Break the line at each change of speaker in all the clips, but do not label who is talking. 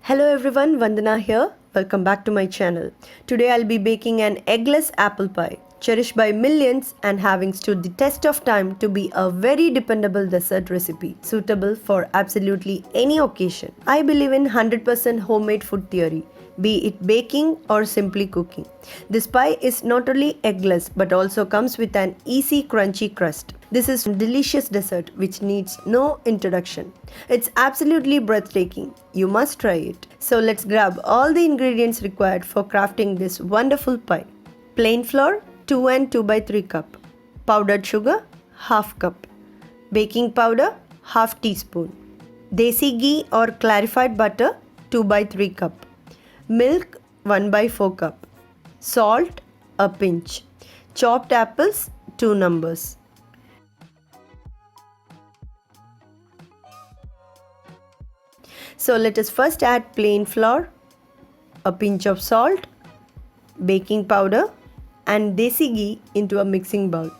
Hello everyone, Vandana here. Welcome back to my channel. Today I'll be baking an eggless apple pie, cherished by millions and having stood the test of time to be a very dependable dessert recipe, suitable for absolutely any occasion. I believe in 100% homemade food theory, be it baking or simply cooking. This pie is not only eggless but also comes with an easy crunchy crust. This is a delicious dessert which needs no introduction. It's absolutely breathtaking. You must try it. So let's grab all the ingredients required for crafting this wonderful pie. Plain flour 2 and 2 by 3 cup. Powdered sugar half cup. Baking powder half teaspoon. Desi ghee or clarified butter 2 by 3 cup. Milk 1 by 4 cup. Salt a pinch. Chopped apples 2 numbers. So let us first add plain flour, a pinch of salt, baking powder and desi ghee into a mixing bowl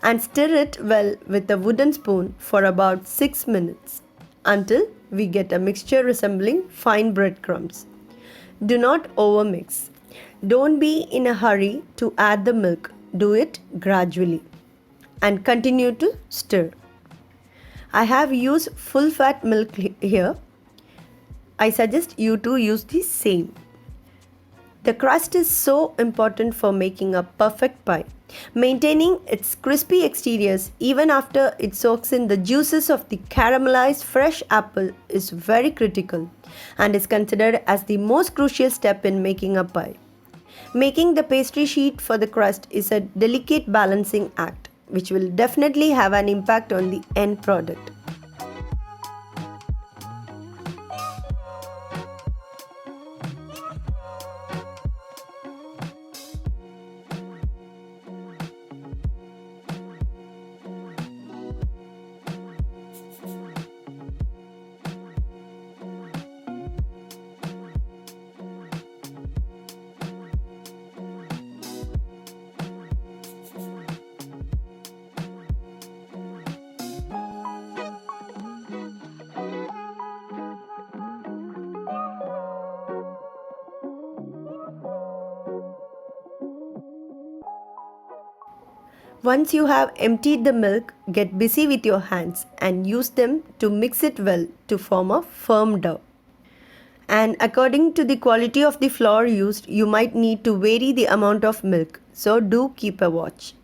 and stir it well with a wooden spoon for about 6 minutes until we get a mixture resembling fine breadcrumbs. Do not overmix. Don't be in a hurry to add the milk. Do it gradually and continue to stir. I have used full fat milk here. I suggest you to use the same. The crust is so important for making a perfect pie. Maintaining its crispy exteriors even after it soaks in the juices of the caramelized fresh apple is very critical and is considered as the most crucial step in making a pie. Making the pastry sheet for the crust is a delicate balancing act which will definitely have an impact on the end product. Once you have emptied the milk, get busy with your hands and use them to mix it well to form a firm dough. And according to the quality of the flour used, you might need to vary the amount of milk, so do keep a watch.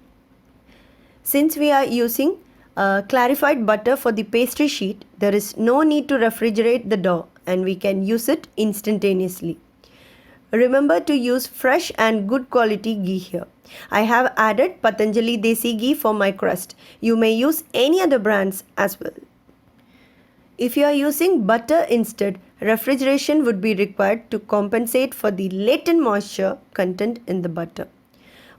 Since we are using clarified butter for the pastry sheet, there is no need to refrigerate the dough and we can use it instantaneously. Remember to use fresh and good quality ghee here. I have added Patanjali Desi ghee for my crust. You may use any other brands as well. If you are using butter instead, refrigeration would be required to compensate for the latent moisture content in the butter.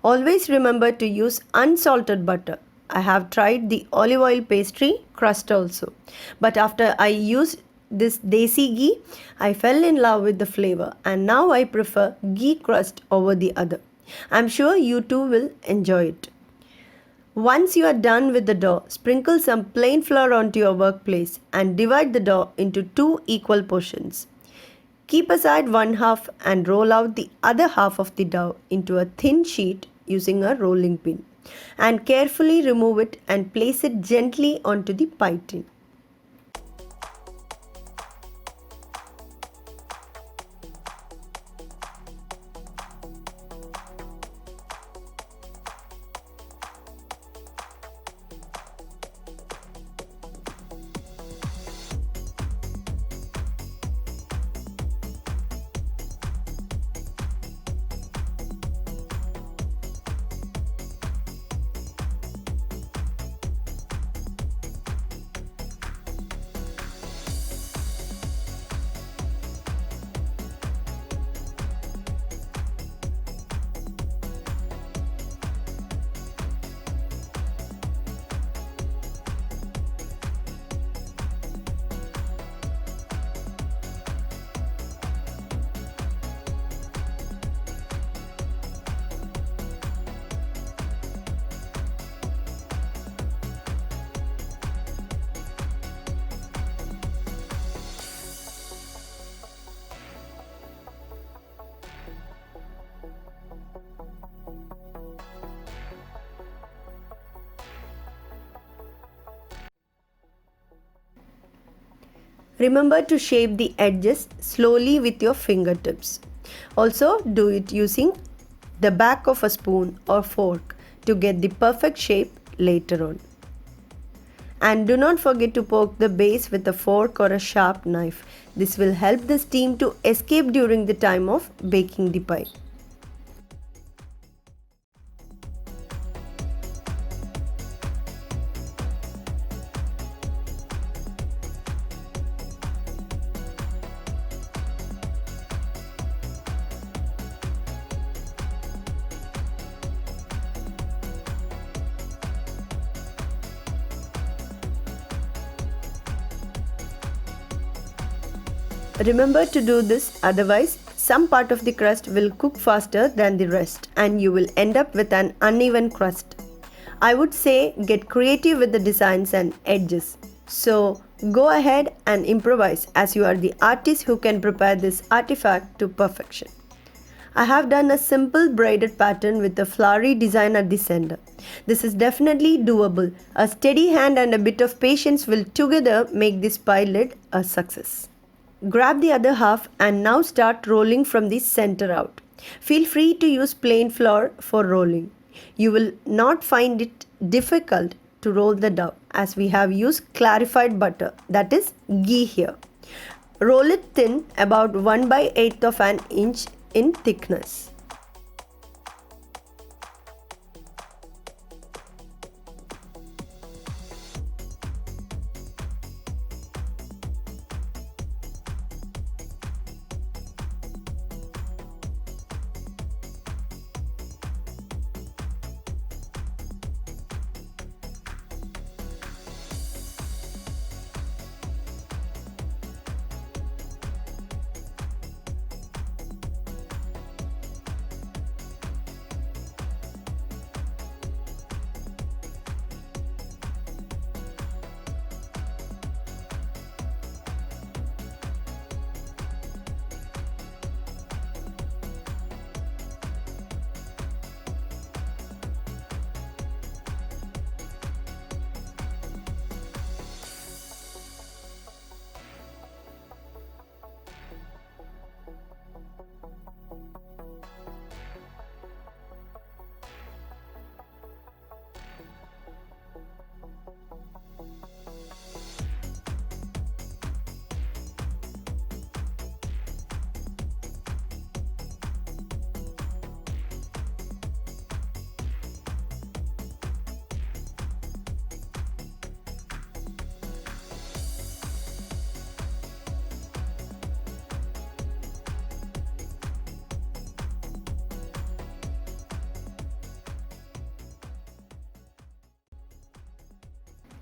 Always remember to use unsalted butter. I have tried the olive oil pastry crust also, but after I used this desi ghee, I fell in love with the flavor and now I prefer ghee crust over the other. I'm sure you too will enjoy it. Once you are done with the dough, sprinkle some plain flour onto your workplace and divide the dough into 2 equal portions. Keep aside one half and roll out the other half of the dough into a thin sheet using a rolling pin and carefully remove it and place it gently onto the pie tin. Remember to shape the edges slowly with your fingertips. Also, do it using the back of a spoon or fork to get the perfect shape later on. And do not forget to poke the base with a fork or a sharp knife. This will help the steam to escape during the time of baking the pie. Remember to do this, otherwise some part of the crust will cook faster than the rest and you will end up with an uneven crust. I would say get creative with the designs and edges. So go ahead and improvise, as you are the artist who can prepare this artifact to perfection. I have done a simple braided pattern with a flowery design at the center. This is definitely doable. A steady hand and a bit of patience will together make this pie lid a success. Grab the other half and now start rolling from the center out. Feel free to use plain flour for rolling. You will not find it difficult to roll the dough, as we have used clarified butter, that is ghee here. Roll it thin, about 1/8 of an inch in thickness.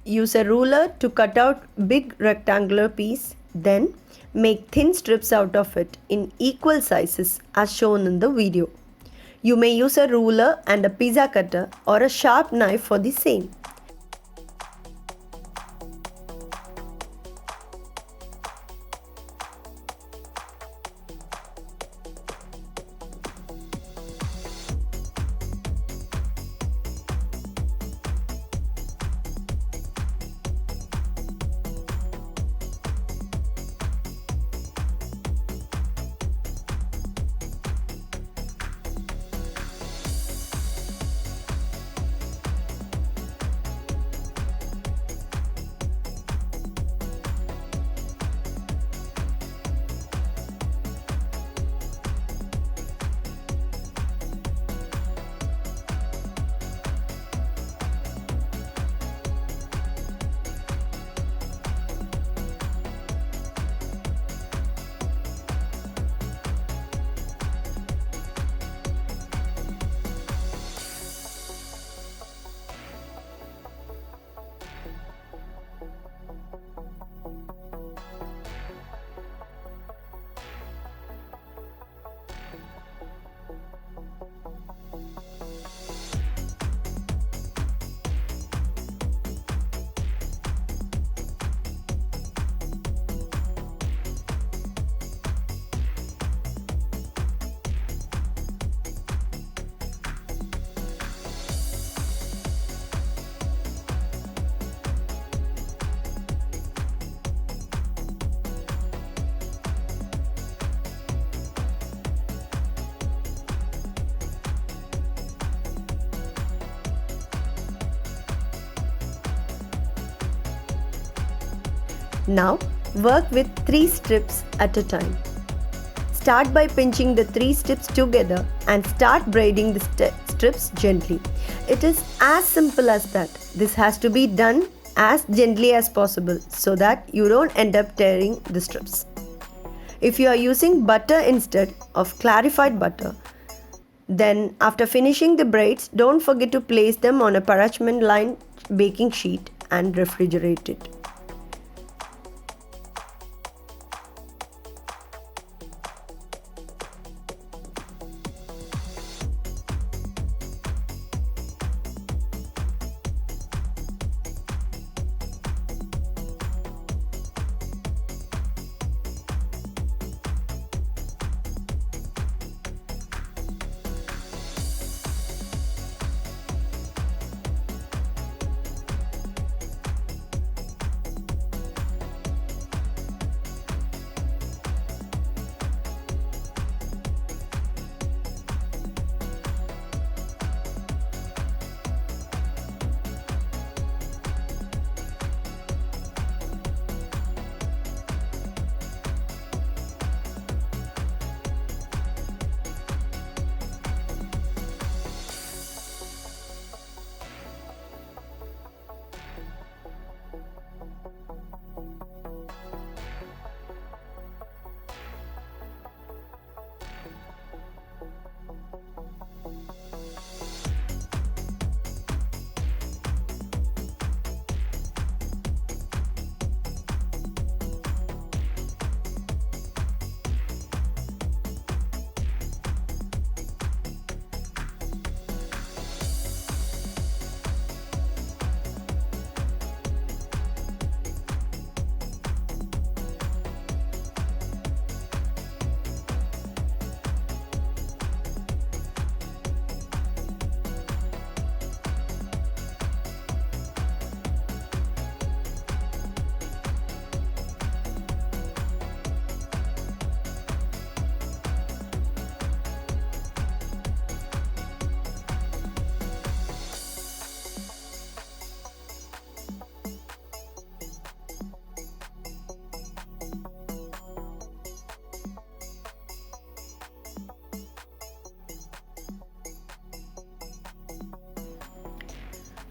Use a ruler to cut out big rectangular piece, then make thin strips out of it in equal sizes as shown in the video. You may use a ruler and a pizza cutter or a sharp knife for the same. Now work with 3 strips at a time. Start by pinching the 3 strips together and start braiding the strips gently. It is as simple as that. This has to be done as gently as possible so that you don't end up tearing the strips. If you are using butter instead of clarified butter, then after finishing the braids, don't forget to place them on a parchment lined baking sheet and refrigerate it.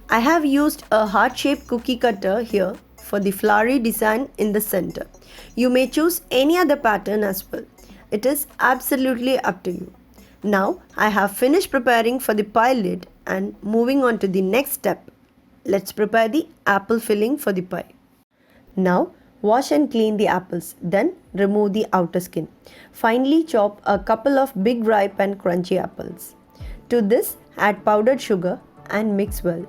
I have used a heart-shaped cookie cutter here for the flowery design in the center. You may choose any other pattern as well. It is absolutely up to you. Now I have finished preparing for the pie lid and moving on to the next step. Let's prepare the apple filling for the pie. Now wash and clean the apples, then remove the outer skin. Finally chop a couple of big ripe and crunchy apples. To this add powdered sugar and mix well.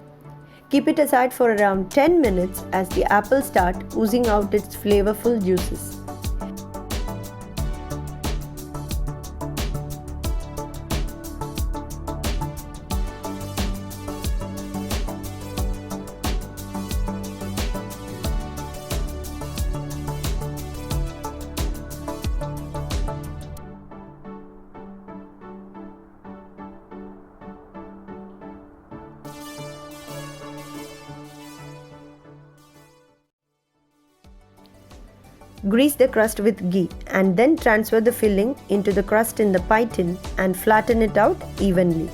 Keep it aside for around 10 minutes as the apples start oozing out its flavorful juices. Grease the crust with ghee and then transfer the filling into the crust in the pie tin and flatten it out evenly.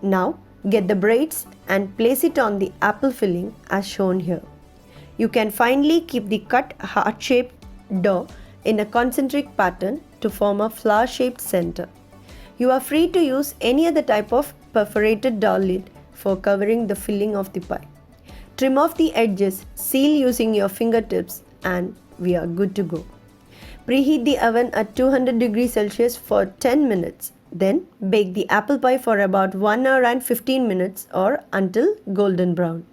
Now get the braids and place it on the apple filling as shown here. You can finally keep the cut heart-shaped dough in a concentric pattern to form a flower-shaped center. You are free to use any other type of perforated dough lid for covering the filling of the pie. Trim off the edges, seal using your fingertips, and we are good to go. Preheat the oven at 200 degrees Celsius for 10 minutes. Then bake the apple pie for about 1 hour and 15 minutes or until golden brown.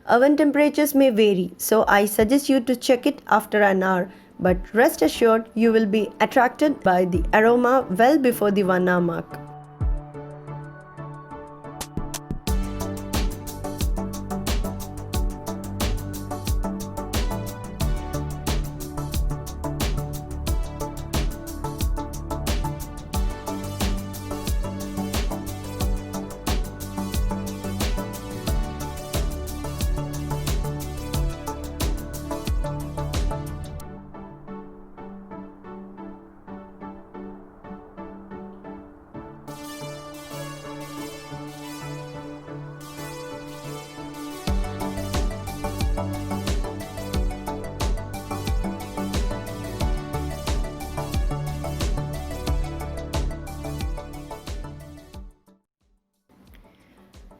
Oven temperatures may vary, so I suggest you to check it after an hour, but rest assured you will be attracted by the aroma well before the 1 hour mark.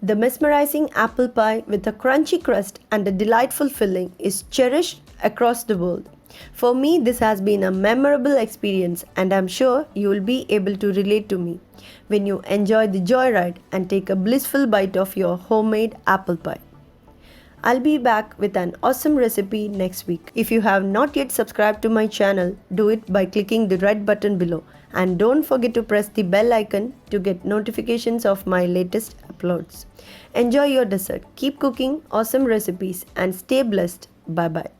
The mesmerizing apple pie with a crunchy crust and a delightful filling is cherished across the world. For me, this has been a memorable experience, and I'm sure you will be able to relate to me when you enjoy the joyride and take a blissful bite of your homemade apple pie. I'll be back with an awesome recipe next week. If you have not yet subscribed to my channel, do it by clicking the red button below, and don't forget to press the bell icon to get notifications of my latest uploads. Enjoy your dessert, keep cooking awesome recipes, and stay blessed. Bye bye.